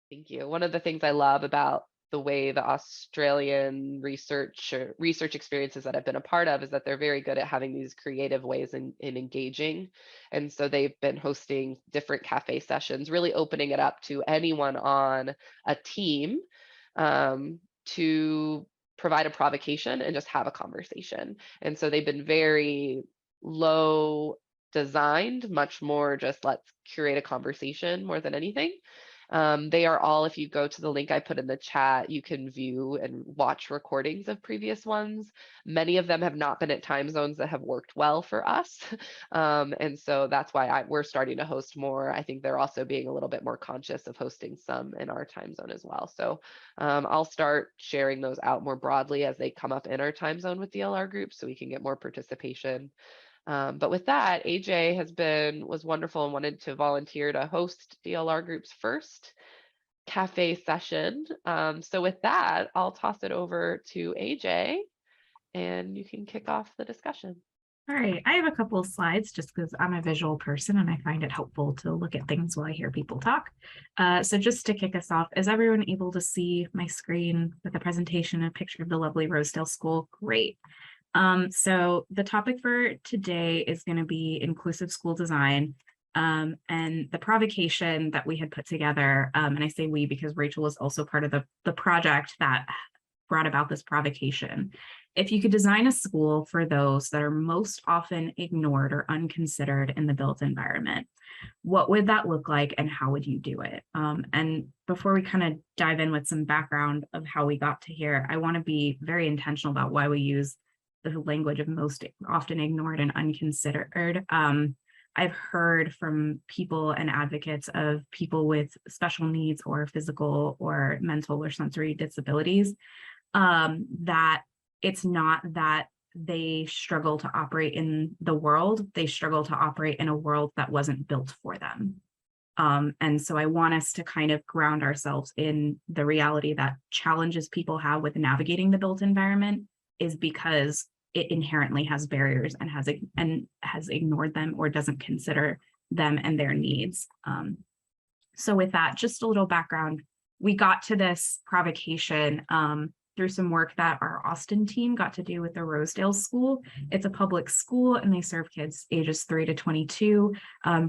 Thank you. One of the things I love about the way the Australian research experiences that I've been a part of is that they're very good at having these creative ways in engaging. And so they've been hosting different cafe sessions, really opening it up to anyone on a team to provide a provocation and just have a conversation. And so they've been very low designed, much more just let's curate a conversation more than anything. They are all, if you go to the link I put in the chat, you can view and watch recordings of previous ones. Many of them have not been at time zones that have worked well for us. And so that's why we're starting to host more. I think they're also being a little bit more conscious of hosting some in our time zone as well. So I'll start sharing those out more broadly as they come up in our time zone with DLR groups so we can get more participation. But with that, AJ was wonderful and wanted to volunteer to host DLR Group's first cafe session. So with that, I'll toss it over to AJ and you can kick off the discussion. All right, I have a couple of slides just because I'm a visual person and I find it helpful to look at things while I hear people talk. So just to kick us off, is everyone able to see my screen with the presentation, a picture of the lovely Rosedale School? Great. So the topic for today is going to be inclusive school design. And the provocation that we had put together, and I say we because Rachel was also part of the project that brought about this provocation. If you could design a school for those that are most often ignored or unconsidered in the built environment, what would that look like and how would you do it? And before we kind of dive in with some background of how we got to here, I want to be very intentional about why we use the language of most often ignored and unconsidered. I've heard from people and advocates of people with special needs or physical or mental or sensory disabilities that it's not that they struggle to operate in the world, they struggle to operate in a world that wasn't built for them. And so I want us to kind of ground ourselves in the reality that challenges people have with navigating the built environment is because it inherently has barriers and has ignored them or doesn't consider them and their needs. So with that, just a little background, we got to this provocation through some work that our Austin team got to do with the Rosedale School. It's a public school and they serve kids ages 3 to 22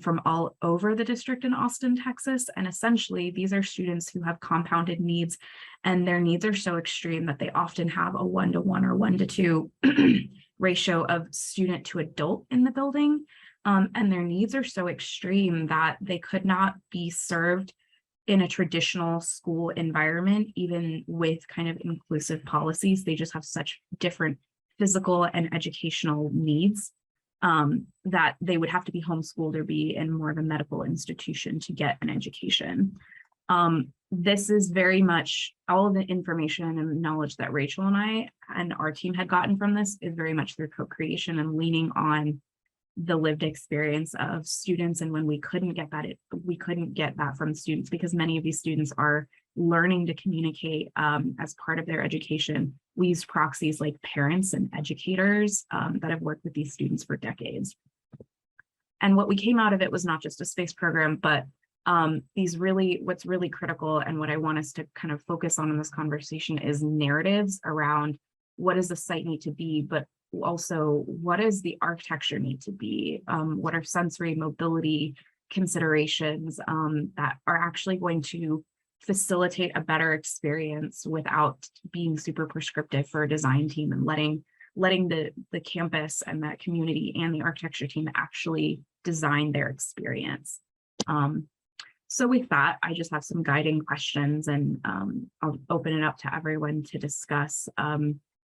from all over the district in Austin, Texas. And essentially, these are students who have compounded needs and their needs are so extreme that they often have a 1-to-1 or 1-to-2 ratio of student to adult in the building. And their needs are so extreme that they could not be served in a traditional school environment, even with kind of inclusive policies. They just have such different physical and educational needs that they would have to be homeschooled or be in more of a medical institution to get an education. This is very much all of the information and knowledge that Rachel and I and our team had gotten from this is very much through co-creation and leaning on the lived experience of students. And when we couldn't get that from students because many of these students are learning to communicate as part of their education. We use proxies like parents and educators that have worked with these students for decades. And what we came out of it was not just a space program, but what's really critical and what I want us to kind of focus on in this conversation is narratives around what does the site need to be, but also what does the architecture need to be? What are sensory mobility considerations that are actually going to facilitate a better experience without being super prescriptive for a design team and letting the campus and that community and the architecture team actually design their experience. So with that, I just have some guiding questions and I'll open it up to everyone to discuss.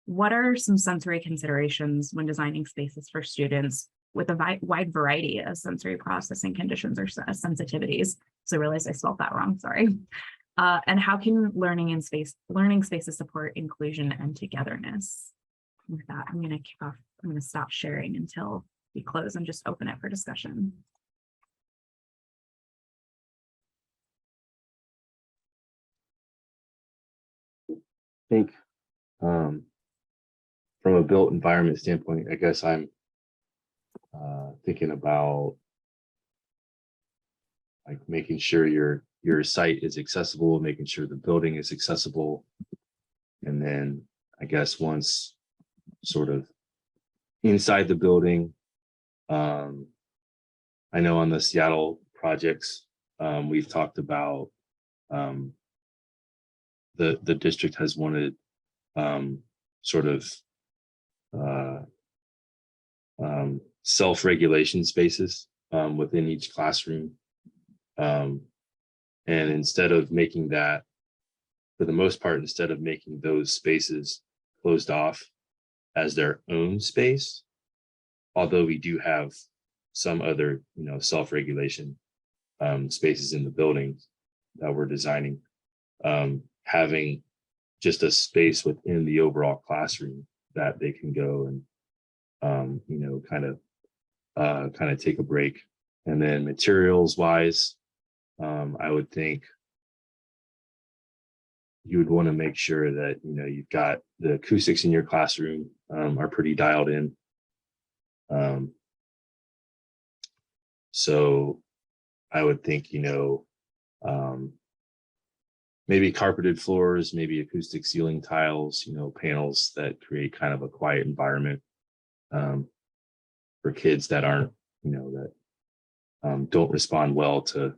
What are some sensory considerations when designing spaces for students with a wide variety of sensory processing conditions or sensitivities? So I realized I spelled that wrong, sorry. And how can learning spaces support inclusion and togetherness? With that, I'm going to stop sharing until we close and just open it for discussion. I think from a built environment standpoint, I guess I'm thinking about, like making sure your site is accessible, making sure the building is accessible. And then I guess once sort of inside the building, I know on the Seattle projects, we've talked about the district has wanted sort of self-regulation spaces within each classroom. And instead of making that, for the most part, instead of making those spaces closed off as their own space, although we do have some other, self-regulation spaces in the building that we're designing, having just a space within the overall classroom that they can go and, kind of take a break. And then materials wise, I would think you would want to make sure that, you've got the acoustics in your classroom are pretty dialed in. So I would think, maybe carpeted floors, maybe acoustic ceiling tiles, panels that create kind of a quiet environment for kids that aren't, that don't respond well to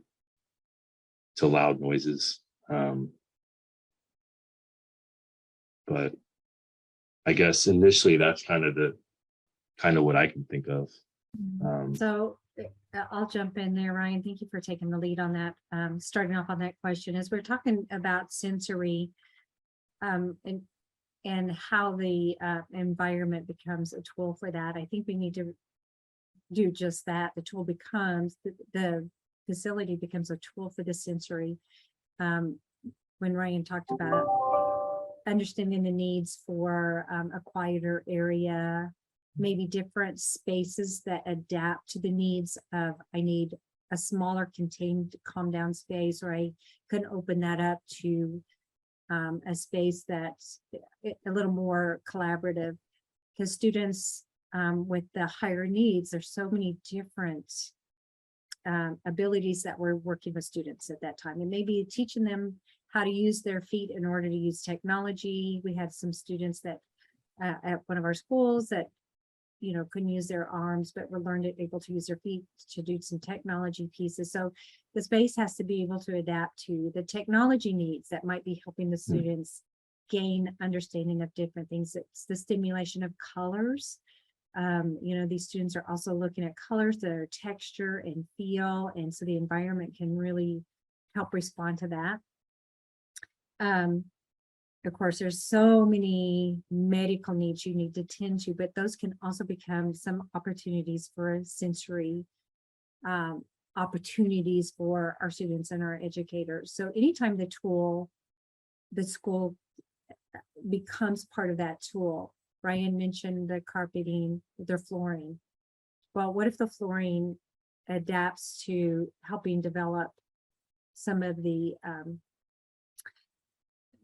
loud noises. But I guess initially that's kind of what I can think of. So I'll jump in there, Ryan. Thank you for taking the lead on that. Starting off on that question, as we're talking about sensory and how the environment becomes a tool for that, I think we need to do just that. The tool becomes, the facility becomes a tool for the sensory. When Ryan talked about understanding the needs for a quieter area, maybe different spaces that adapt to the needs of, I need a smaller contained calm down space, or I can open that up to a space that's a little more collaborative, because students with the higher needs, there's so many different abilities that we're working with students at that time, and maybe teaching them how to use their feet in order to use technology. We had some students that at one of our schools that couldn't use their arms, but were able to use their feet to do some technology pieces. So the space has to be able to adapt to the technology needs that might be helping the students gain understanding of different things. It's the stimulation of colors. These students are also looking at colors, their texture and feel, and so the environment can really help respond to that. Of course, there's so many medical needs you need to tend to, but those can also become some opportunities for sensory opportunities for our students and our educators. So anytime the school becomes part of that tool, Ryan mentioned the carpeting, their flooring. Well, what if the flooring adapts to helping develop some of the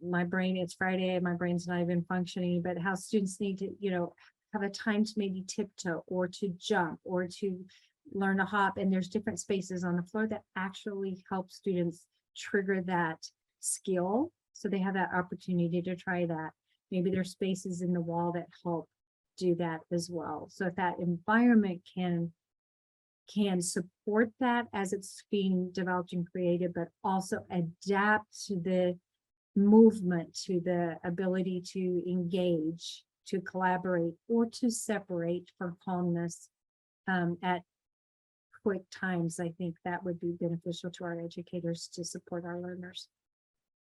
it's Friday, my brain's not even functioning, but how students need to, have a time to maybe tiptoe or to jump or to learn to hop. And there's different spaces on the floor that actually help students trigger that skill. So they have that opportunity to try that. Maybe there's spaces in the wall that help do that as well. So if that environment can support that as it's being developed and created, but also adapt to the movement, to the ability to engage, to collaborate, or to separate for calmness at quick times, I think that would be beneficial to our educators to support our learners.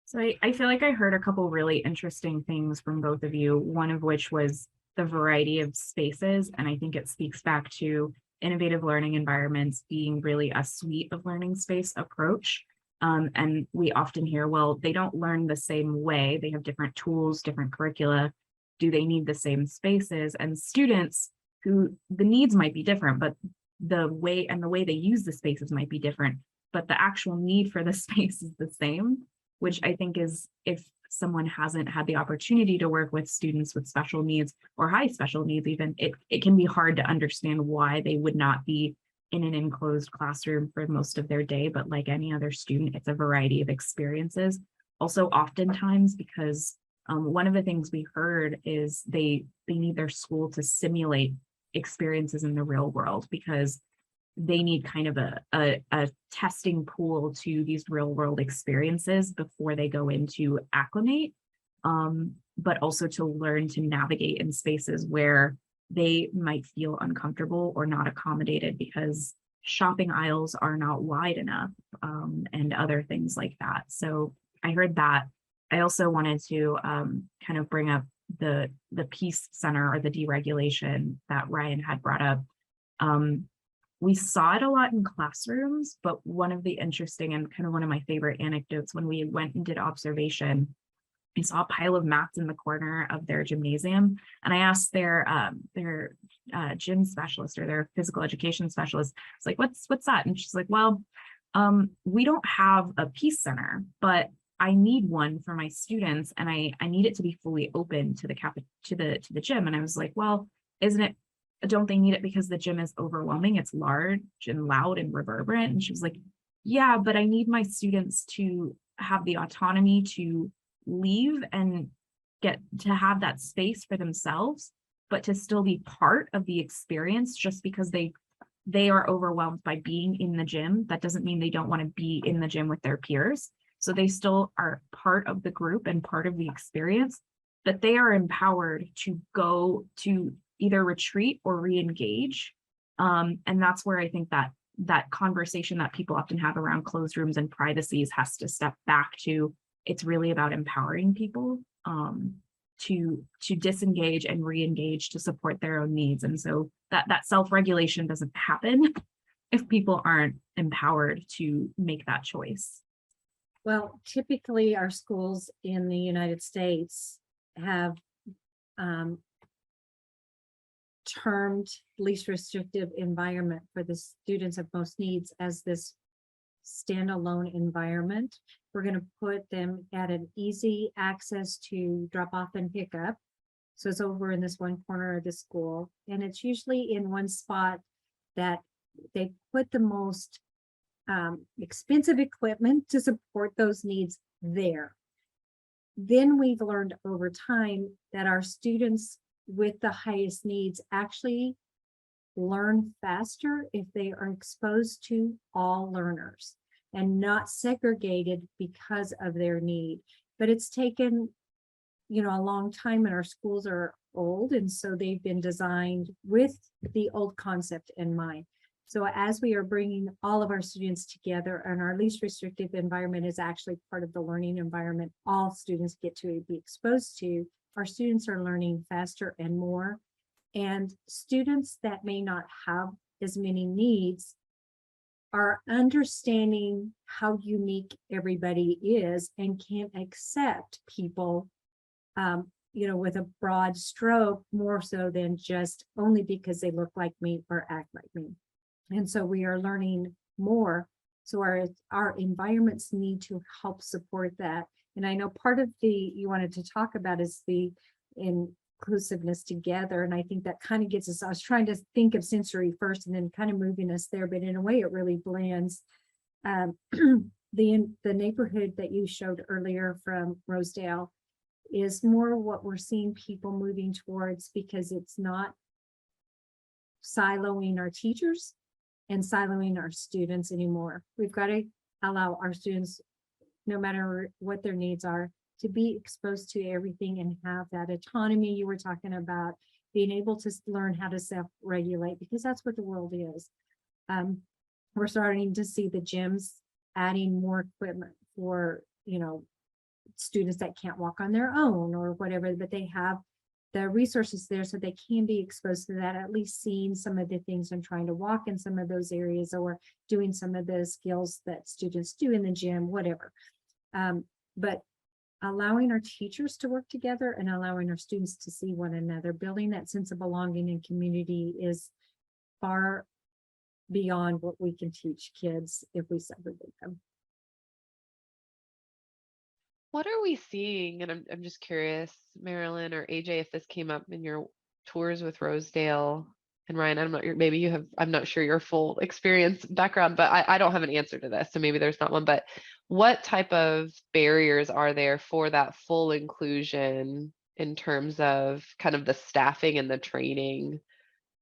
So I feel like I heard a couple really interesting things from both of you, one of which was the variety of spaces. And I think it speaks back to innovative learning environments being really a suite of learning space approach. And we often hear, well, they don't learn the same way. They have different tools, different curricula. Do they need the same spaces? And students who the needs might be different, but the way they use the spaces might be different, but the actual need for the space is the same, which I think is, if someone hasn't had the opportunity to work with students with special needs or high special needs, even it can be hard to understand why they would not be in an enclosed classroom for most of their day, but like any other student, it's a variety of experiences. Also, oftentimes, because one of the things we heard is they need their school to simulate experiences in the real world, because they need kind of a testing pool to these real world experiences before they go into acclimate, but also to learn to navigate in spaces where they might feel uncomfortable or not accommodated because shopping aisles are not wide enough, and other things like that. So I heard that. I also wanted to kind of bring up the peace center, or the deregulation that Ryan had brought up. We saw it a lot in classrooms, but one of the interesting and kind of one of my favorite anecdotes, when we went and did observation, I saw a pile of mats in the corner of their gymnasium, and I asked their gym specialist, or their physical education specialist, it's like, what's that? And she's like, well, we don't have a peace center, but I need one for my students, and I need it to be fully open to the gym. And I was like, well, don't they need it because the gym is overwhelming? It's large and loud and reverberant. And she was like, yeah, but I need my students to have the autonomy to leave and get to have that space for themselves, but to still be part of the experience. Just because they are overwhelmed by being in the gym, that doesn't mean they don't want to be in the gym with their peers. So they still are part of the group and part of the experience, but they are empowered to go to either retreat or re-engage. And that's where I think that conversation that people often have around closed rooms and privacies has to step back to, it's really about empowering people to disengage and re-engage to support their own needs. And so that self-regulation doesn't happen if people aren't empowered to make that choice. Well, typically our schools in the United States have termed least restrictive environment for the students of most needs as this standalone environment. We're going to put them at an easy access to drop off and pick up. So it's over in this one corner of the school, and it's usually in one spot that they put the most expensive equipment to support those needs there. Then we've learned over time that our students with the highest needs actually learn faster if they are exposed to all learners and not segregated because of their need. But it's taken, a long time, and our schools are old, and so they've been designed with the old concept in mind. So as we are bringing all of our students together, and our least restrictive environment is actually part of the learning environment all students get to be exposed to, our students are learning faster and more. And students that may not have as many needs are understanding how unique everybody is and can accept people, with a broad stroke, more so than just only because they look like me or act like me. And so we are learning more. So our environments need to help support that. And I know part of you wanted to talk about is the inclusiveness together. And I think that kind of gets us, I was trying to think of sensory first and then kind of moving us there, but in a way it really blends. The neighborhood that you showed earlier from Rosedale is more what we're seeing people moving towards, because it's not siloing our teachers and siloing our students anymore. We've got to allow our students, no matter what their needs are, to be exposed to everything and have that autonomy you were talking about, being able to learn how to self-regulate, because that's what the world is. We're starting to see the gyms adding more equipment for, students that can't walk on their own or whatever, but they have the resources there so they can be exposed to that, at least seeing some of the things and trying to walk in some of those areas, or doing some of the skills that students do in the gym, whatever. But allowing our teachers to work together and allowing our students to see one another, building that sense of belonging and community is far beyond what we can teach kids if we segregate them. What are we seeing? And I'm just curious, Marilyn or AJ, if this came up in your tours with Rosedale, and Ryan, maybe you have, I'm not sure your full experience background, but I don't have an answer to this. So maybe there's not one, but what type of barriers are there for that full inclusion in terms of kind of the staffing and the training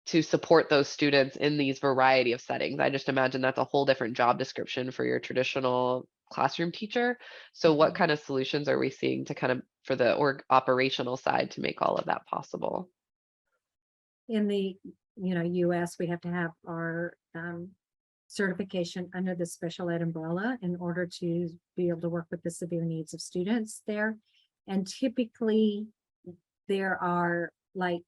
to support those students in these variety of settings? I just imagine that's a whole different job description for your traditional classroom teacher. So what kind of solutions are we seeing to kind of for the operational side to make all of that possible? In the, US, we have to have our certification under the special ed umbrella in order to be able to work with the severe needs of students there. And typically there are, like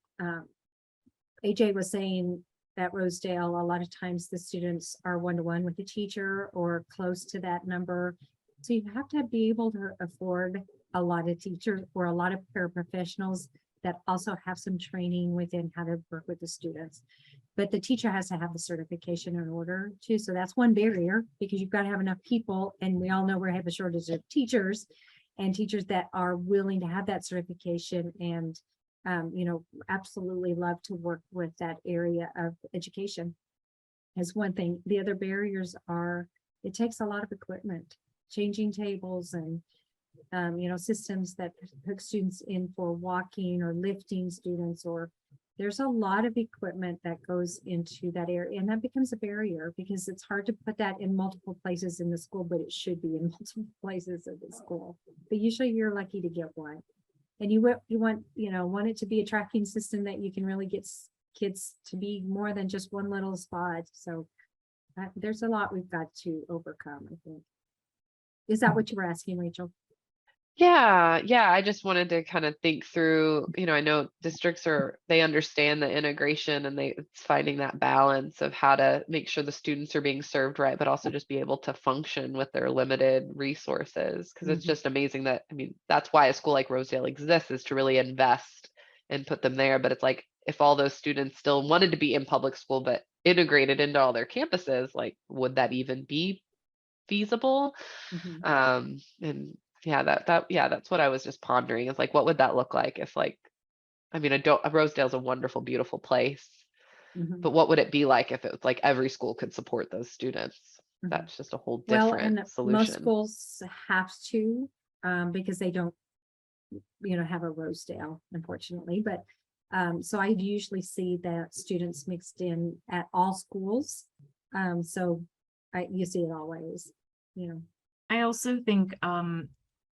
AJ was saying, at Rosedale, a lot of times the students are one-to-one with the teacher or close to that number. So you have to be able to afford a lot of teachers or a lot of paraprofessionals that also have some training within how to work with the students. But the teacher has to have the certification in order to. So that's one barrier, because you've got to have enough people. And we all know we have a shortage of teachers, and teachers that are willing to have that certification and absolutely love to work with that area of education is one thing. The other barriers are, it takes a lot of equipment, changing tables and systems that hook students in for walking or lifting students, or there's a lot of equipment that goes into that area, and that becomes a barrier because it's hard to put that in multiple places in the school, but it should be in multiple places of the school. But usually you're lucky to get one. And you want it to be a tracking system that you can really get kids to be more than just one little spot. So there's a lot we've got to overcome, I think. Is that what you were asking, Rachel? Yeah, I just wanted to kind of think through, I know districts they understand the integration and it's finding that balance of how to make sure the students are being served right, but also just be able to function with their limited resources. Because it's just amazing that, that's why a school like Rosedale exists, is to really invest and put them there. But it's like, if all those students still wanted to be in public school, but integrated into all their campuses, like, would that even be feasible? And yeah, that's what I was just pondering, is like, what would that look like if, like, Rosedale's a wonderful, beautiful place, but what would it be like if it was like every school could support those students? That's just a whole Well, different and solution. most schools have to, because they don't, have a Rosedale, unfortunately. But so I usually see that students mixed in at all schools. So you see it always, I also think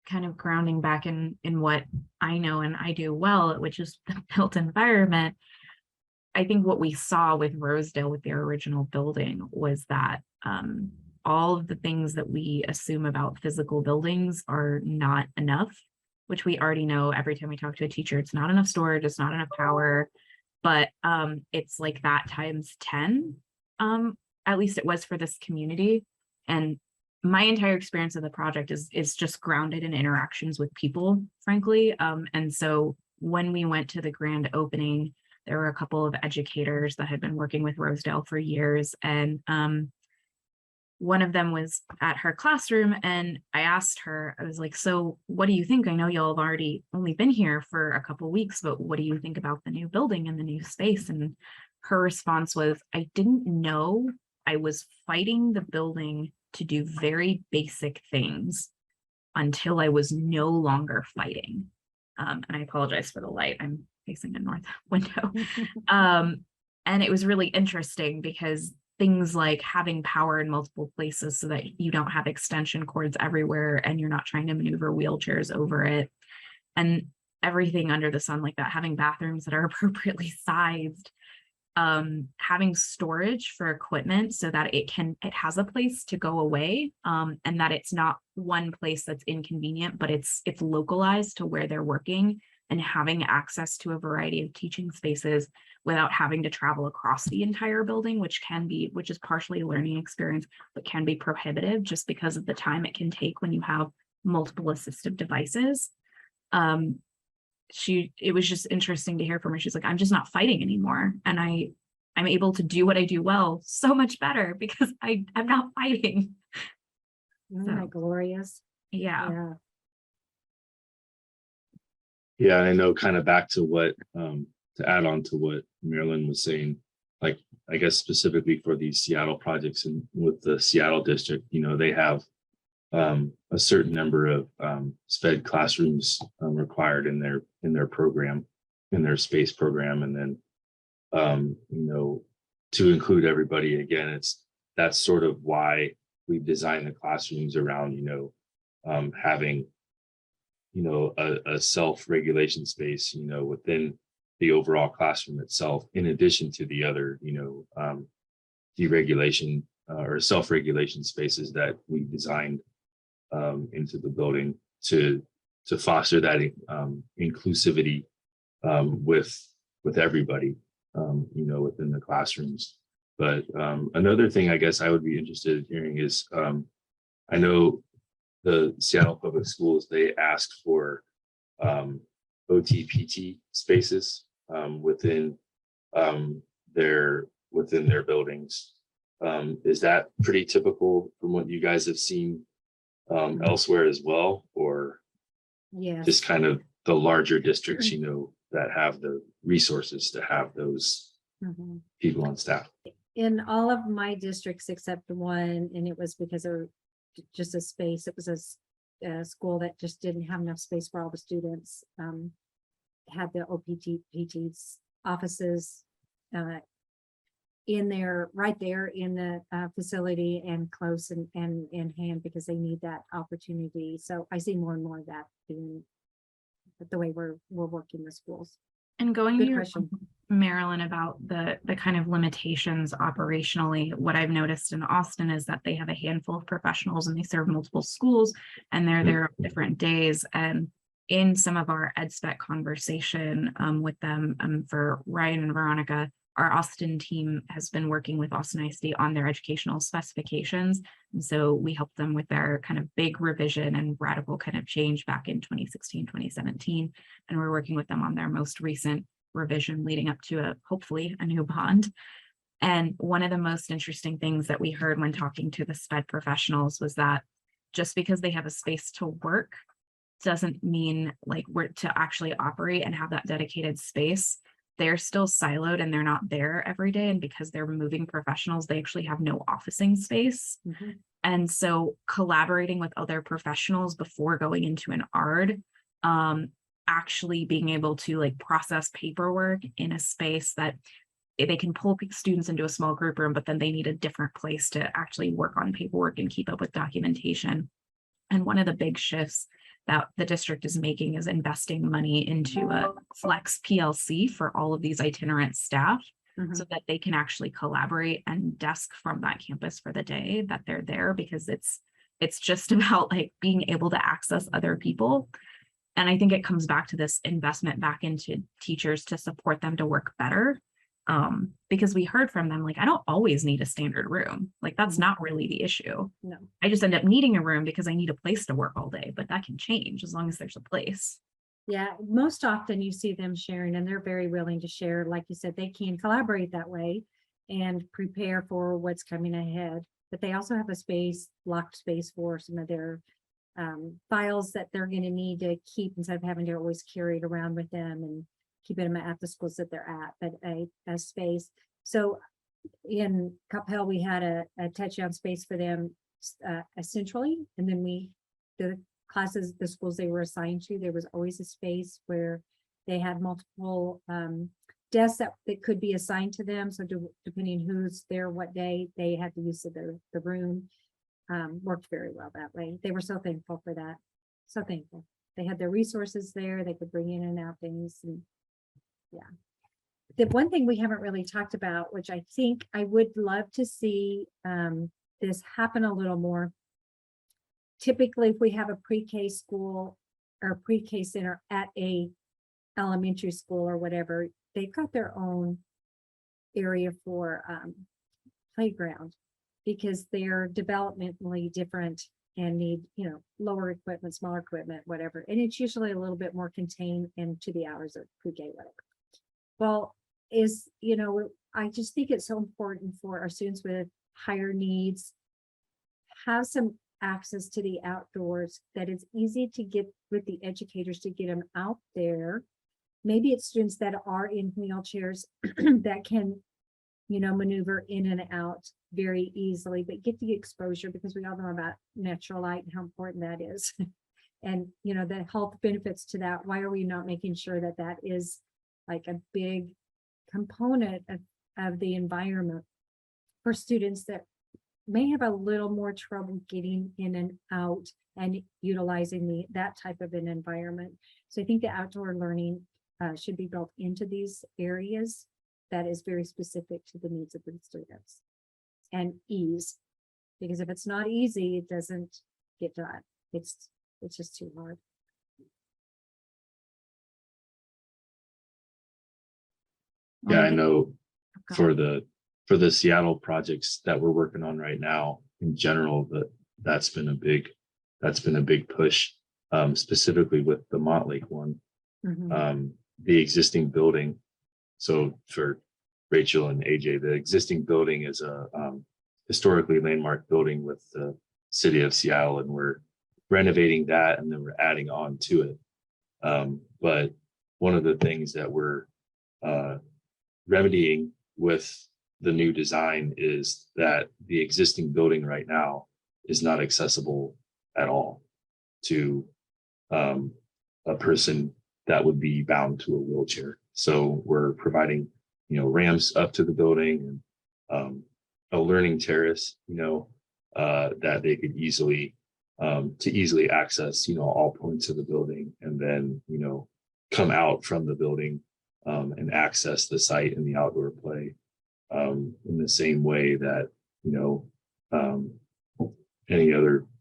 kind of grounding back in what I know and I do well, which is the built environment. I think what we saw with Rosedale with their original building was that all of the things that we assume about physical buildings are not enough, which we already know every time we talk to a teacher. It's not enough storage, it's not enough power, but it's like that times 10. At least it was for this community. And my entire experience of the project is just grounded in interactions with people, frankly. And so when we went to the grand opening, there were a couple of educators that had been working with Rosedale for years. And one of them was at her classroom, and I asked her, I was like, so what do you think? I know y'all have only been here for a couple of weeks, but what do you think about the new building and the new space? And her response was, I didn't know I was fighting the building to do very basic things until I was no longer fighting. And I apologize for the light. I'm facing a north window. And it was really interesting because things like having power in multiple places so that you don't have extension cords everywhere and you're not trying to maneuver wheelchairs over it, and everything under the sun like that, having bathrooms that are appropriately sized, having storage for equipment so that it has a place to go away, and that it's not one place that's inconvenient, but it's localized to where they're working, and having access to a variety of teaching spaces without having to travel across the entire building, which is partially a learning experience, but can be prohibitive just because of the time it can take when you have multiple assistive devices. It was just interesting to hear from her. She's like, I'm just not fighting anymore. And I'm able to do what I do well so much better because I'm not fighting. Isn't that glorious? Yeah. Yeah, I know, kind of back to what to add on to what Marilyn was saying. I guess specifically for these Seattle projects and with the Seattle district, they have a certain number of SPED classrooms required in their program, in their space program, and then to include everybody again. That's sort of why we've designed the classrooms around having a self-regulation space within the overall classroom itself, in addition to the other deregulation or self-regulation spaces that we designed into the building to foster that inclusivity with everybody within the classrooms. But another thing I guess I would be interested in hearing is I know the Seattle Public Schools, they asked for OT-PT spaces within their buildings. Is that pretty typical from what you guys have seen elsewhere as well, or Yes. just kind of the larger districts, that have the resources to have those Mhm. people on staff? In all of my districts except one, and it was because of just a space, it was a school that just didn't have enough space for all the students, had the OPT's offices in there, right there in the facility, and close and in hand, because they need that opportunity. So I see more and more of that being the way we're working with schools. And going Good to your question. Marilyn, about the kind of limitations operationally, what I've noticed in Austin is that they have a handful of professionals and they serve multiple schools, and they're there on different days. And in some of our EdSpec conversation with them, for Ryan and Veronica, our Austin team has been working with Austin ISD on their educational specifications. And so we helped them with their kind of big revision and radical kind of change back in 2016, 2017. And we're working with them on their most recent revision leading up to hopefully a new bond. And one of the most interesting things that we heard when talking to the SPED professionals was that just because they have a space to work doesn't mean like we're to actually operate and have that dedicated space. They're still siloed and they're not there every day. And because they're moving professionals, they actually have no officing space. Mhm. And so collaborating with other professionals before going into an ARD, actually being able to like process paperwork in a space that they can pull students into a small group room, but then they need a different place to actually work on paperwork and keep up with documentation. And one of the big shifts that the district is making is investing money into a flex PLC for all of these itinerant staff, Mhm. so that they can actually collaborate and desk from that campus for the day that they're there, because it's just about like being able to access other people. And I think it comes back to this investment back into teachers to support them to work better. Because we heard from them, like, I don't always need a standard room. Like, that's not really the issue. No. I just end up needing a room because I need a place to work all day, but that can change as long as there's a place. Yeah, most often you see them sharing, and they're very willing to share. Like you said, they can collaborate that way and prepare for what's coming ahead. But they also have a space, locked space for some of their files that they're going to need to keep, instead of having to always carry it around with them and keeping them at the schools that they're at, but a space. So in Capel, we had a touchdown space for them essentially, and then the classes, the schools they were assigned to, there was always a space where they had multiple desks that could be assigned to them. So depending who's there what day, they had the use of the room. Worked very well that way. They were so thankful for that. So thankful. They had their resources there. They could bring in and out things. And yeah. The one thing we haven't really talked about, which I think I would love to see this happen a little more. Typically, if we have a pre-K school or pre-K center at a elementary school or whatever, they've got their own area for playground, because they're developmentally different and need, lower equipment, smaller equipment, whatever. And it's usually a little bit more contained into the hours of pre-K, whatever. Well, I just think it's so important for our students with higher needs have some access to the outdoors, that it's easy to get with the educators to get them out there. Maybe it's students that are in wheelchairs that can maneuver in and out very easily, but get the exposure, because we all know about natural light and how important that is. And, the health benefits to that. Why are we not making sure that that is like a big component of the environment for students that may have a little more trouble getting in and out and utilizing that type of an environment. So I think the outdoor learning should be built into these areas that is very specific to the needs of the students, and ease, because if it's not easy, it doesn't get done. It's just too hard. Yeah, I know Go for the Seattle projects that we're working on right now, in general, that's been a big push, specifically with the Montlake one. The existing building. So for Rachel and AJ, the existing building is a historically landmark building with the city of Seattle, and we're renovating that, and then we're adding on to it. But one of the things that we're remedying with the new design is that the existing building right now is not accessible at all to a person that would be bound to a wheelchair. So we're providing, ramps up to the building, and a learning terrace, that they could easily access, all points of the building, and then, come out from the building and access the site and the outdoor play in the same way that,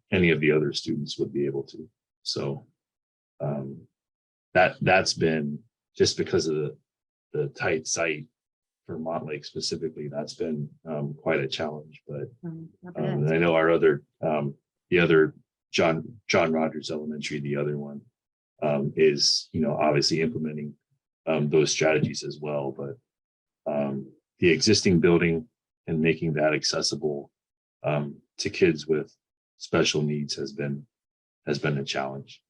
any of the other students would be able to. So that's been, just because of the tight site for Montlake specifically, that's been quite a challenge. But and I know our other the other John Rogers Elementary, the other one, is obviously implementing those strategies as well. But the existing building and making that accessible to kids with special needs has been a challenge.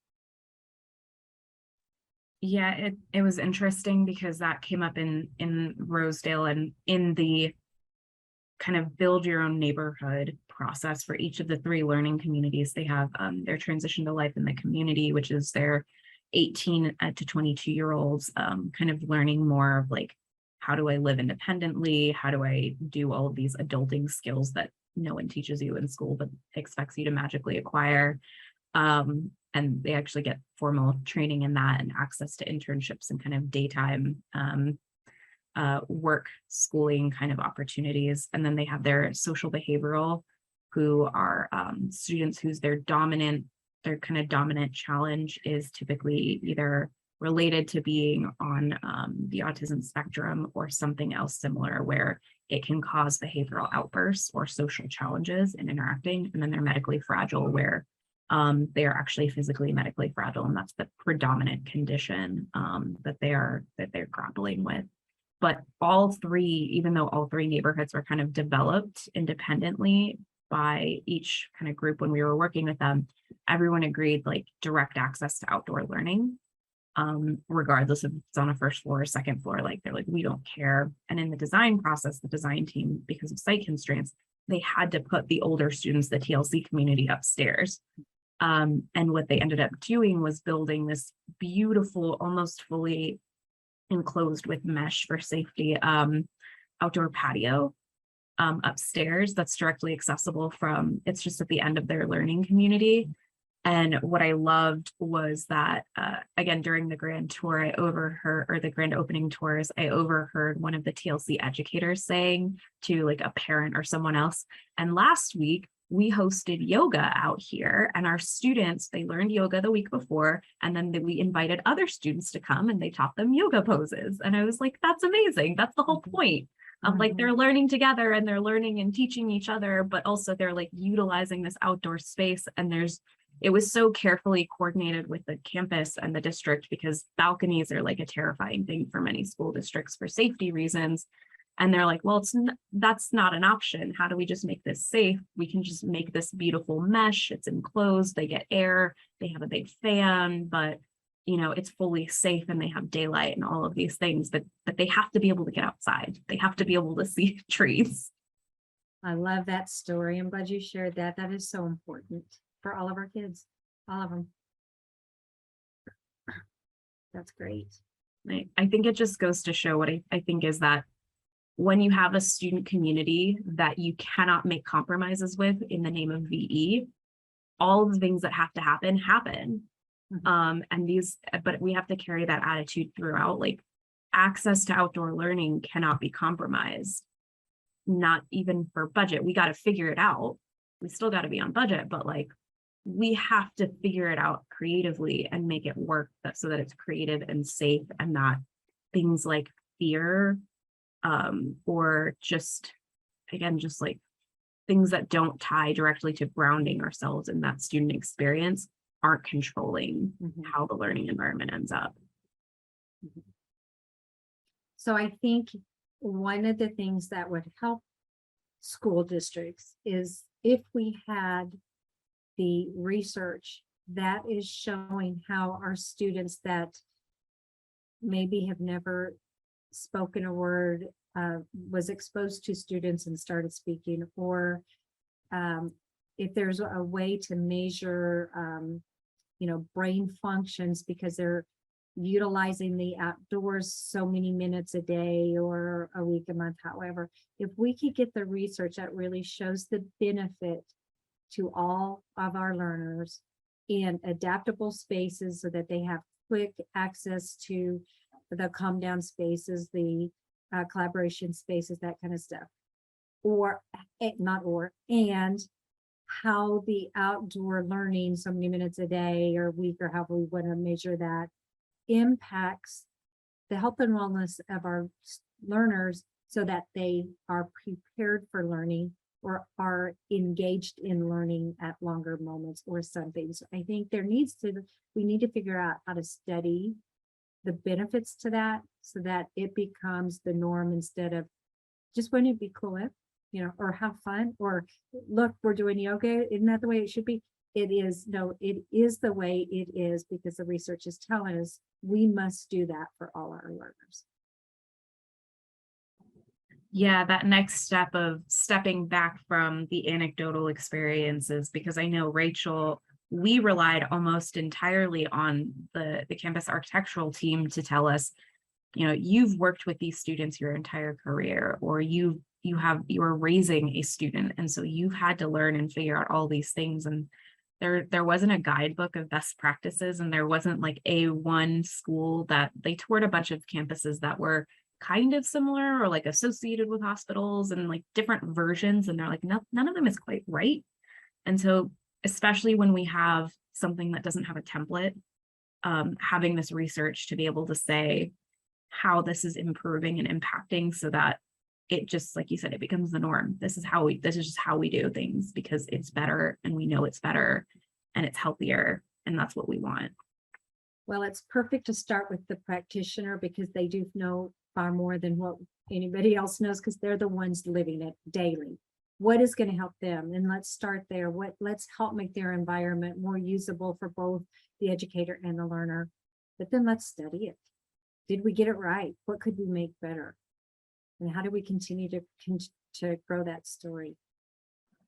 Yeah, it was interesting because that came up in Rosedale, and in the kind of build your own neighborhood process for each of the 3 learning communities. They have their transition to life in the community, which is their 18 to 22-year-olds kind of learning more of like, how do I live independently? How do I do all of these adulting skills that no one teaches you in school but expects you to magically acquire? And they actually get formal training in that and access to internships and kind of daytime work schooling kind of opportunities. And then they have their social behavioral, who are students whose their kind of dominant challenge is typically either related to being on the autism spectrum or something else similar, where it can cause behavioral outbursts or social challenges in interacting. And then they're medically fragile, where they are actually physically medically fragile, and that's the predominant condition that they're grappling with. But all 3, even though all 3 neighborhoods were kind of developed independently by each kind of group when we were working with them, everyone agreed like direct access to outdoor learning, regardless if it's on a first floor or second floor. Like they're like, we don't care. And in the design process, the design team, because of site constraints, they had to put the older students, the TLC community, upstairs. And what they ended up doing was building this beautiful, almost fully enclosed with mesh for safety outdoor patio upstairs that's directly accessible from, it's just at the end of their learning community. And what I loved was that, again, during the grand tour, the grand opening tours, I overheard one of the TLC educators saying to like a parent or someone else, and last week, we hosted yoga out here, and our students, they learned yoga the week before, and then we invited other students to come and they taught them yoga poses. And I was like, that's amazing. That's the whole point of like, they're learning together and they're learning and teaching each other, but also they're like utilizing this outdoor space. And it was so carefully coordinated with the campus and the district, because balconies are like a terrifying thing for many school districts for safety reasons. And they're like, well, that's not an option. How do we just make this safe? We can just make this beautiful mesh. It's enclosed. They get air. They have a big fan, but it's fully safe and they have daylight and all of these things, but they have to be able to get outside. They have to be able to see trees. I love that story. I'm glad you shared that. That is so important for all of our kids, all of them. That's great. I think it just goes to show what I think is that when you have a student community that you cannot make compromises with in the name of VE, all the things that have to happen. But we have to carry that attitude throughout. Like, access to outdoor learning cannot be compromised, not even for budget. We got to figure it out. We still got to be on budget, but like, we have to figure it out creatively and make it work so that it's creative and safe, and that things like fear, or just like things that don't tie directly to grounding ourselves in that student experience aren't controlling how the learning environment ends up. So I think one of the things that would help school districts is if we had the research that is showing how our students that maybe have never spoken a word, was exposed to students and started speaking, or if there's a way to measure brain functions because they're utilizing the outdoors so many minutes a day or a week, a month, however, if we could get the research that really shows the benefit to all of our learners in adaptable spaces so that they have quick access to the calm down spaces, the collaboration spaces, that kind of stuff, and how the outdoor learning so many minutes a day or week or however we want to measure that impacts the health and wellness of our learners so that they are prepared for learning or are engaged in learning at longer moments or something. So I think we need to figure out how to study the benefits to that so that it becomes the norm instead of just wouldn't it be cool if, or have fun, or look, we're doing yoga. Isn't that the way it should be? It is the way it is because the research is telling us we must do that for all our learners. Yeah, that next step of stepping back from the anecdotal experiences, because I know, Rachel, we relied almost entirely on the campus architectural team to tell us, you've worked with these students your entire career, or you're raising a student, and so you've had to learn and figure out all these things. And there wasn't a guidebook of best practices, and there wasn't like one school that they toured a bunch of campuses that were kind of similar or like associated with hospitals and like different versions, and they're like, none of them is quite right. And so especially when we have something that doesn't have a template, having this research to be able to say how this is improving and impacting so that it just, like you said, it becomes the norm. This is just how we do things because it's better and we know it's better and it's healthier, and that's what we want. Well, it's perfect to start with the practitioner because they do know far more than what anybody else knows because they're the ones living it daily. What is going to help them? And let's start there. Let's help make their environment more usable for both the educator and the learner. But then let's study it. Did we get it right? What could we make better? And how do we continue to grow that story?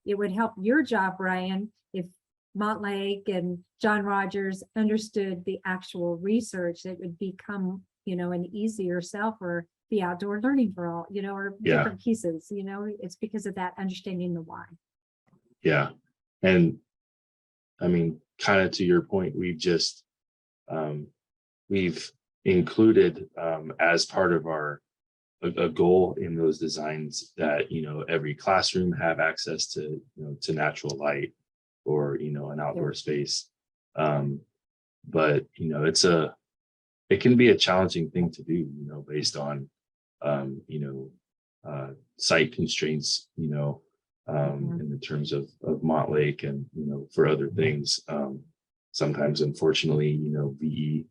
It would help your job, Ryan, if Montlake and John Rogers understood the actual research. It would become, an easier sell for the outdoor learning for all, or different pieces, it's because of that understanding the why. Yeah. And I mean, kind of to your point, we've included as part of a goal in those designs that, every classroom have access to, to natural light or, an outdoor space. But, it can be a challenging thing to do, based on, site constraints, in the terms of Montlake and, for other things. Sometimes, unfortunately, VE,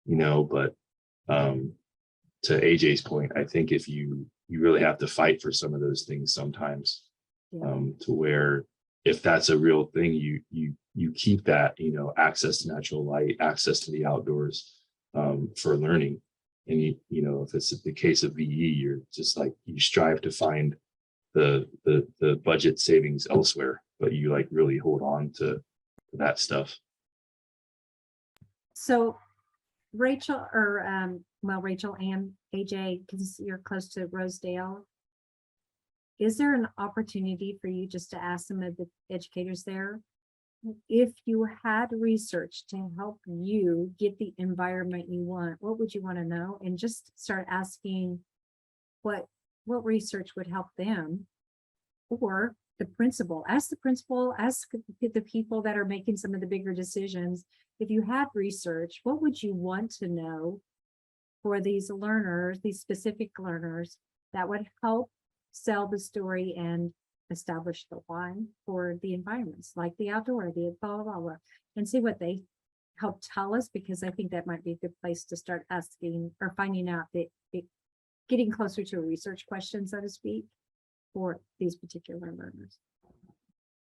but to AJ's point, I think if you really have to fight for some of those things sometimes, to where if that's a real thing, you you keep that, access to natural light, access to the outdoors, for learning. And if it's the case of VE, you're just like, you strive to find the budget savings elsewhere, but you like really hold on to that stuff. So Rachel, or Rachel and AJ, because you're close to Rosedale, is there an opportunity for you just to ask some of the educators there, if you had research to help you get the environment you want, what would you want to know? And just start asking what research would help them, or the principal, ask the people that are making some of the bigger decisions. If you had research, what would you want to know for these learners, these specific learners, that would help sell the story and establish the why for the environments, like the outdoor, the blah, blah, blah, blah, and see what they help tell us, because I think that might be a good place to start asking or finding out that getting closer to a research question, so to speak, for these particular learners.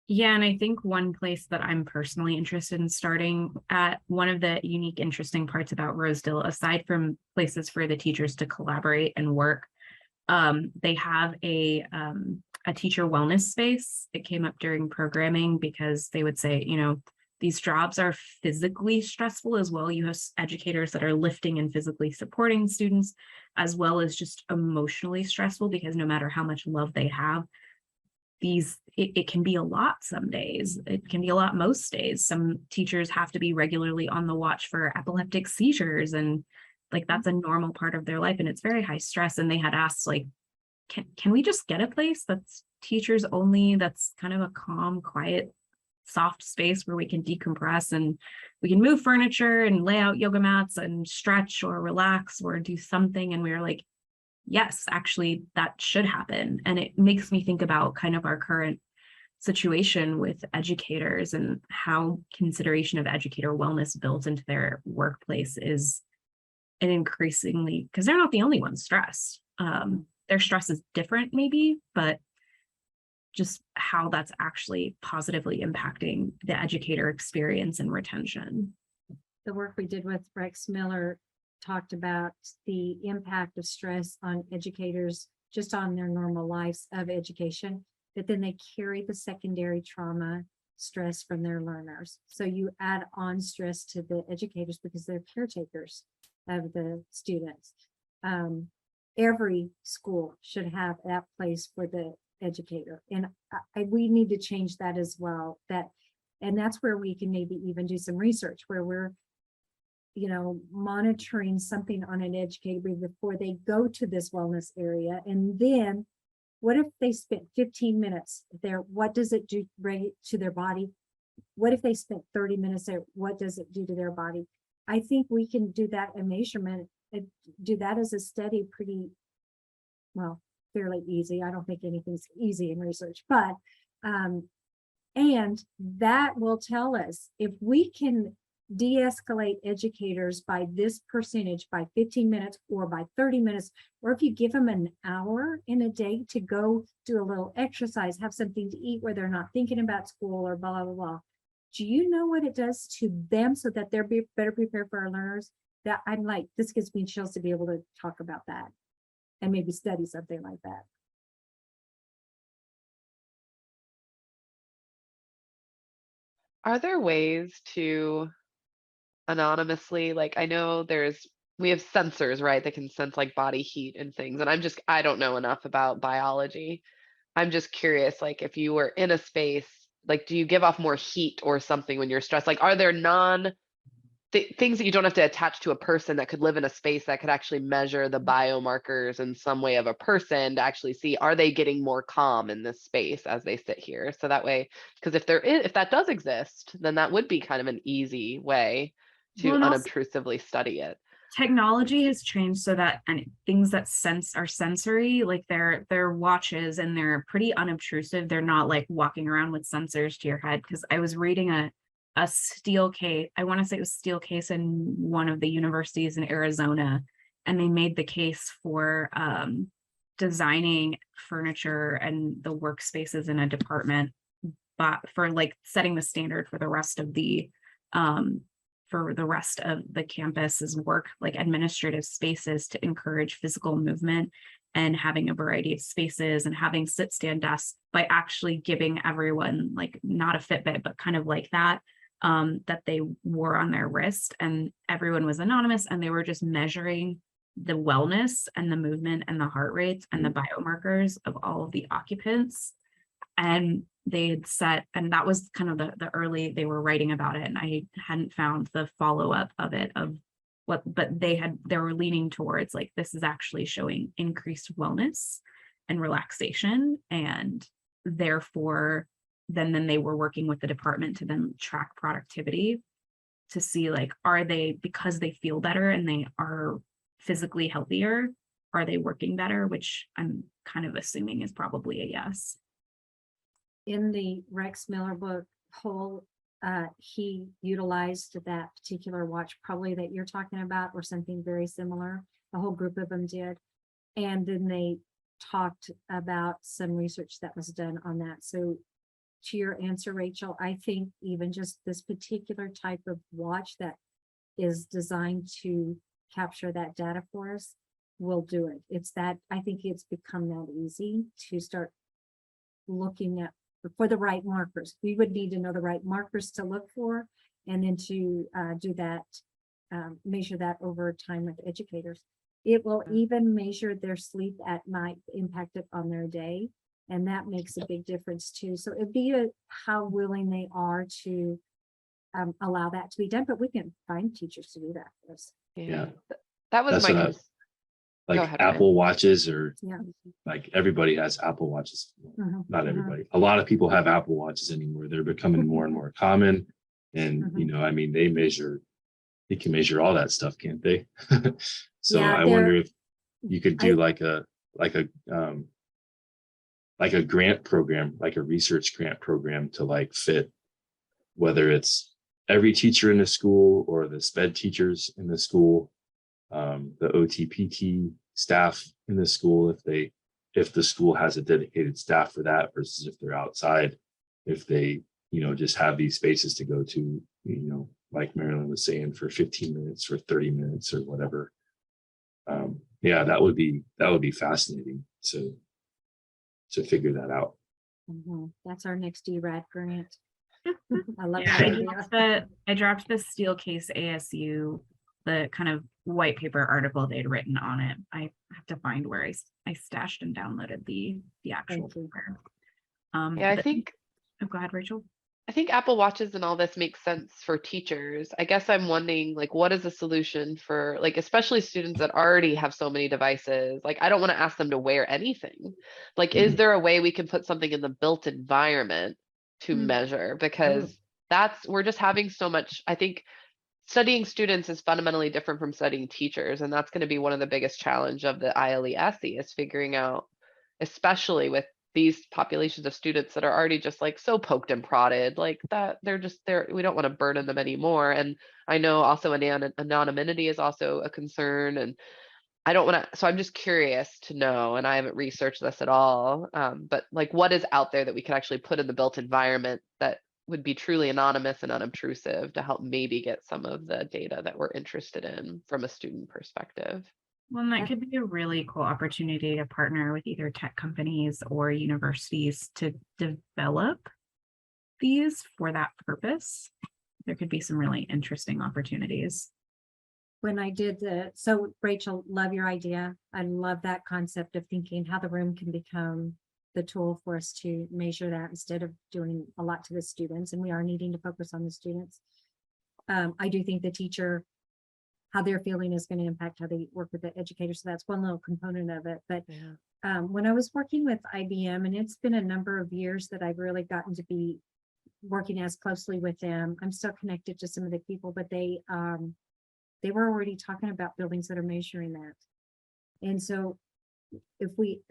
Yeah, and I think one place that I'm personally interested in starting at, one of the unique, interesting parts about Rosedale, aside from places for the teachers to collaborate and work, they have a teacher wellness space. It came up during programming because they would say, these jobs are physically stressful as well. You have educators that are lifting and physically supporting students, as well as just emotionally stressful, because no matter how much love they have, it can be a lot some days. It can be a lot most days. Some teachers have to be regularly on the watch for epileptic seizures, and like that's a normal part of their life, and it's very high stress. And they had asked, like, can we just get a place that's teachers only, that's kind of a calm, quiet, soft space where we can decompress and we can move furniture and lay out yoga mats and stretch or relax or do something. And we were like, yes, actually that should happen. And it makes me think about kind of our current situation with educators and how consideration of educator wellness built into their workplace is an increasingly, because they're not the only ones stressed. Their stress is different maybe, but just how that's actually positively impacting the educator experience and retention. The work we did with Rex Miller talked about the impact of stress on educators just on their normal lives of education, but then they carry the secondary trauma stress from their learners. So you add on stress to the educators because they're caretakers of the students. Every school should have that place for the educator, and we need to change that as well. And that's where we can maybe even do some research where we're monitoring something on an educator before they go to this wellness area. And then what if they spent 15 minutes there? What does it do to their body? What if they spent 30 minutes there? What does it do to their body? I think we can do that a measurement, do that as a study pretty well, fairly easy. I don't think anything's easy in research, but and that will tell us if we can de-escalate educators by this percentage, by 15 minutes or by 30 minutes, or if you give them an hour in a day to go do a little exercise, have something to eat where they're not thinking about school or blah, blah, blah. Do you know what it does to them so that they're better prepared for our learners? That I'm like, this gives me chills to be able to talk about that and maybe study something like that. Are there ways to anonymously, like, I know we have sensors, right, that can sense like body heat and things, and I don't know enough about biology. I'm just curious, like, if you were in a space, like, do you give off more heat or something when you're stressed? Like, are there things that you don't have to attach to a person that could live in a space that could actually measure the biomarkers in some way of a person to actually see, are they getting more calm in this space as they sit here? So that way, because if that does exist, then that would be kind of an easy way to Well, and also unobtrusively study it. technology has changed so that things that are sensory, like their watches, and they're pretty unobtrusive. They're not like walking around with sensors to your head. Because I was reading a steel case, I want to say it was steel case in one of the universities in Arizona, and they made the case for designing furniture and the workspaces in a department for like setting the standard for the rest of the campus's work, like administrative spaces, to encourage physical movement and having a variety of spaces and having sit stand desks, by actually giving everyone, like, not a Fitbit, but kind of like that, that they wore on their wrist, and everyone was anonymous, and they were just measuring the wellness and the movement and the heart rates and the biomarkers of all of the occupants. And they had set, and that was kind of the early, they were writing about it, and I hadn't found the follow-up of it, of what, but they were leaning towards, like, this is actually showing increased wellness and relaxation, and therefore then they were working with the department to then track productivity to see, like, are they, because they feel better and they are physically healthier, are they working better, which I'm kind of assuming is probably a yes. In the Rex Miller book, he utilized that particular watch, probably that you're talking about, or something very similar. A whole group of them did. And then they talked about some research that was done on that. So to your answer, Rachel, I think even just this particular type of watch that is designed to capture that data for us will do it. It's that, I think it's become that easy to start looking at for the right markers. We would need to know the right markers to look for, and then to do that, measure that over time with educators. It will even measure their sleep at night, impact it on their day. And that makes a big difference too. So it'd be how willing they are to allow that to be done, but we can find teachers to do that for us. Yeah. That was That's my what concern. like Go ahead, Ryan. Apple watches, or Yeah. like everybody has Apple watches. Mhm. Not Mhm. everybody. A lot of people have Apple watches anymore. They're becoming more and more common. And, you know, I mean, they can measure all that stuff, can't they? So Yeah, I wonder if you could do like a grant program, like a research grant program, to like fit, whether it's every teacher in the school or the SPED teachers in the school, the OTPT staff in the school, if the school has a dedicated staff for that, versus if they're outside, if they, just have these spaces to go to, like Marilyn was saying, for 15 minutes or 30 minutes or whatever. Yeah, that would be fascinating to figure that out. That's our next ERAD grant. I love Yeah, that idea. I dropped the Steelcase ASU, the kind of white paper article they'd written on it. I have to find where I stashed and downloaded the actual paper. Yeah, I think. Oh, go ahead, Rachel. I think Apple Watches and all this makes sense for teachers. I guess I'm wondering, like, what is the solution for, like, especially students that already have so many devices? Like, I don't want to ask them to wear anything. Like, is there a way we can put something in the built environment to measure? Because we're just having so much, I think studying students is fundamentally different from studying teachers. And that's going to be one of the biggest challenge of the ILESE, is figuring out, especially with these populations of students that are already just like so poked and prodded, like that we don't want to burden them anymore. And I know also anonymity is also a concern, and I don't want to, so I'm just curious to know, and I haven't researched this at all, but like, what is out there that we could actually put in the built environment that would be truly anonymous and unobtrusive to help maybe get some of the data that we're interested in from a student perspective? Well, and that could be a really cool opportunity to partner with either tech companies or universities to develop these for that purpose. There could be some really interesting opportunities. When I did so Rachel, love your idea. I love that concept of thinking how the room can become the tool for us to measure that, instead of doing a lot to the students. And we are needing to focus on the students. I do think the teacher, how they're feeling, is going to impact how they work with the educator. So that's one little component of it. But when I was working with IBM, and it's been a number of years that I've really gotten to be working as closely with them. I'm still connected to some of the people, but they were already talking about buildings that are measuring that. And so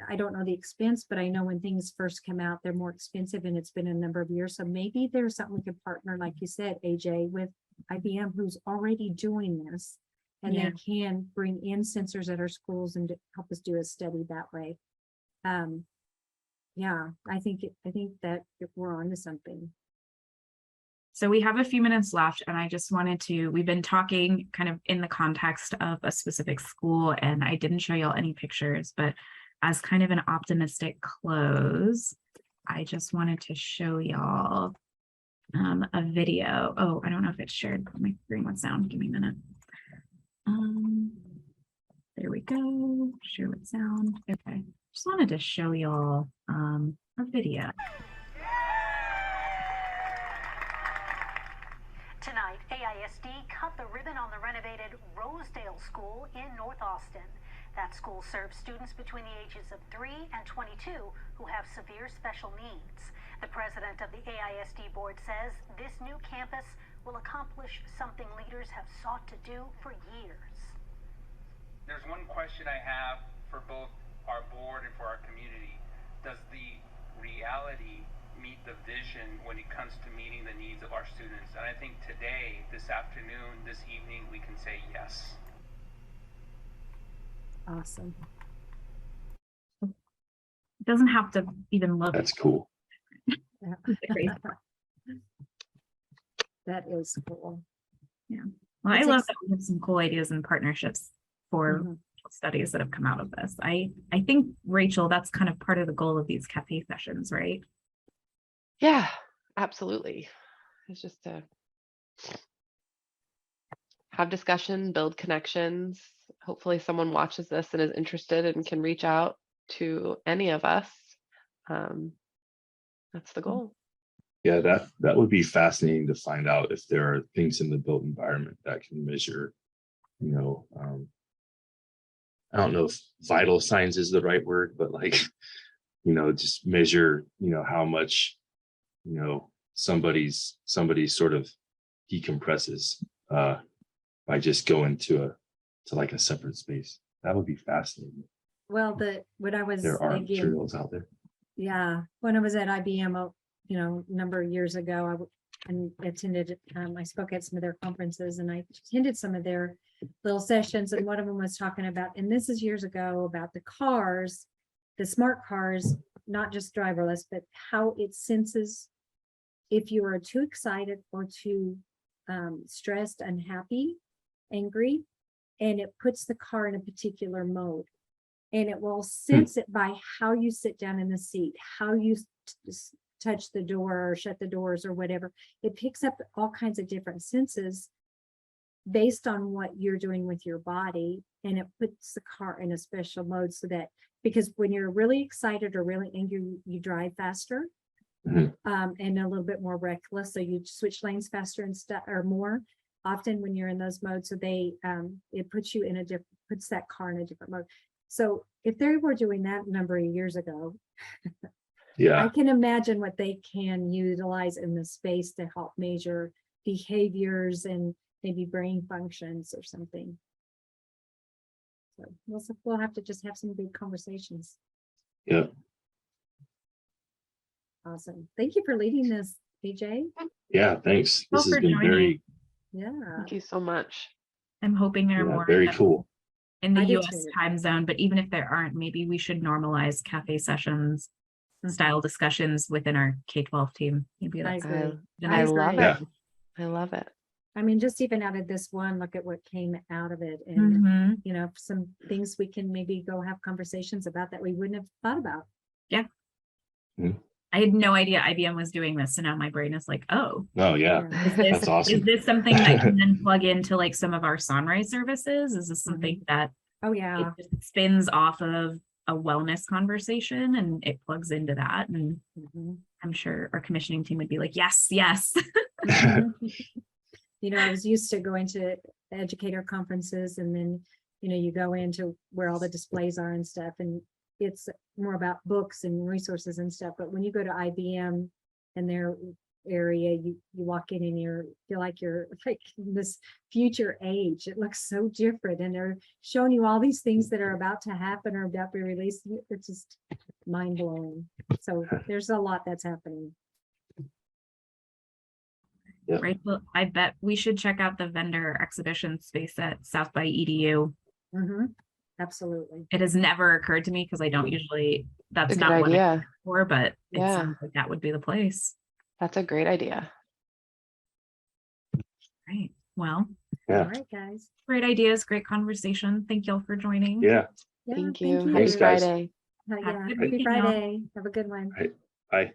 I don't know the expense, but I know when things first come out, they're more expensive, and it's been a number of years. So maybe there's something we could partner, like you said, AJ, with IBM, who's already doing this. And they can bring in sensors at our schools and help us do a study that way. Yeah, I think that we're on to something. So we have a few minutes left, and I just wanted to, we've been talking kind of in the context of a specific school, and I didn't show y'all any pictures, but as kind of an optimistic close, I just wanted to show y'all a video. Oh, I don't know if it's shared. My screen went down. Give me a minute. There we go. Share with sound. Okay. Just wanted to show y'all a video. Tonight, AISD cut the ribbon on the renovated Rosedale School in North Austin. That school serves students between the ages of 3 and 22 who have severe special needs. The president of the AISD board says this new campus will accomplish something leaders have sought to do for years. There's one question I have for both our board and for our community. Does the reality meet the vision when it comes to meeting the needs of our students? And I think today, this afternoon, this evening, we can say yes. Awesome. It doesn't have to even look. That's cool. Yeah. Crazy. That is cool. Well, I love that we have some cool ideas and partnerships for Mhm. studies that have come out of this. I think, Rachel, that's kind of part of the goal of these cafe sessions, right? Yeah, absolutely. It's just to have discussion, build connections. Hopefully someone watches this and is interested and can reach out to any of us. That's the goal. Yeah, that would be fascinating to find out if there are things in the built environment that can measure, you know, I don't know if vital signs is the right word, but like, you know, just measure, you know, how much, you know, somebody's sort of decompresses by just going to like a separate space. That would be fascinating. Well, when I was There are again, materials out there. yeah, when I was at IBM, a number of years ago, and attended, I spoke at some of their conferences, and I attended some of their little sessions, and one of them was talking about, and this is years ago, about the cars, the smart cars, not just driverless, but how it senses if you are too excited or too stressed, unhappy, angry, and it puts the car in a particular mode. And it will sense it by how you sit down in the seat, how you touch the door or shut the doors or whatever. It picks up all kinds of different senses based on what you're doing with your body. And it puts the car in a special mode so that, because when you're really excited or really angry, you drive faster. Mhm. And a little bit more reckless. So you switch lanes faster and stuff, or more often when you're in those modes. So it puts you in a different, puts that car in a different mode. So if they were doing that a number of years ago, I Yeah, can imagine what they can utilize in the space to help measure behaviors and maybe brain functions or something. So we'll have to just have some big conversations. yeah. Awesome. Thank you for leading this, BJ. Yeah, thanks. Well, This has for been joining. very, Yeah. Thank you so much. I'm hoping there are yeah, more very that- cool. in the I do US too. time zone, but even if there aren't, maybe we should normalize cafe sessions style discussions within our K-12 team. Maybe I that's agree. the I next love agree. it. I love it. I mean, just even out of this one, look at what came out of it, and Mhm. some things we can maybe go have conversations about that we wouldn't have thought about. I had no idea IBM was doing this, so now my brain is like, oh, Oh, yeah. is this That's awesome. is this something that can then plug into like some of our Sunrise services? Is this something that Oh, yeah. it just spins off of a wellness conversation and it plugs into that? And Mhm. I'm sure our commissioning team would be like, yes, yes. I was used to going to educator conferences, and then, you go into where all the displays are and stuff, and it's more about books and resources and stuff. But when you go to IBM and their area, you walk in and feel like you're like in this future age. It looks so different, and they're showing you all these things that are about to happen or about to be released. It's just mind blowing. So there's a lot that's happening. Right. Well, I bet we should check out the vendor exhibition space at South by EDU. Mhm. Absolutely. It has never occurred to me because I don't usually that's a good not what idea. I'm for, but it Yeah. sounds like that would be the place. That's a great idea. Right. Well, Yeah. All right, guys. great ideas, great conversation. Thank y'all for joining. Yeah. Yeah, Thank you. Happy Thanks, guys. Friday. Have a Yeah, good happy weekend, y'all. Friday. Have a good one. Bye.